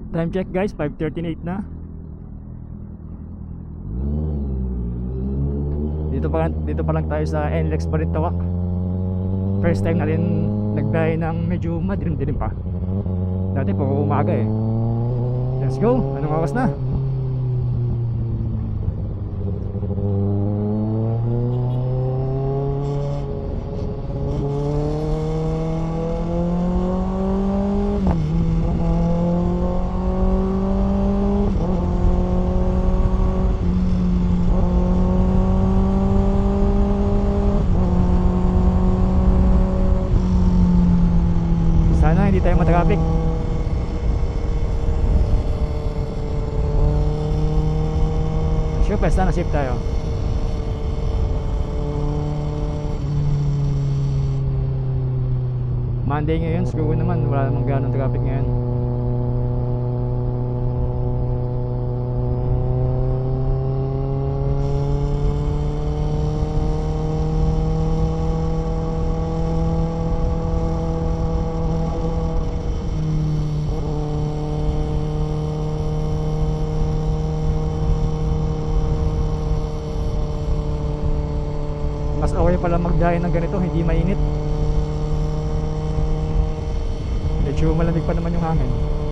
Time check guys, 5:38 na. Dito pa lang tayo sa NLEX Balintawak. First time na rin nagbiyahe ng medyo madilim-dilim pa. Dati po umaga eh. Let's go, anong oras na? Sana hindi tayo matraffic. Sure, sana safe tayo. Monday ngayon, screw naman, wala namang ganong traffic ngayon. Mas okay pala magdayo ng ganito, hindi mainit. Medyo malamig pa naman yung hangin.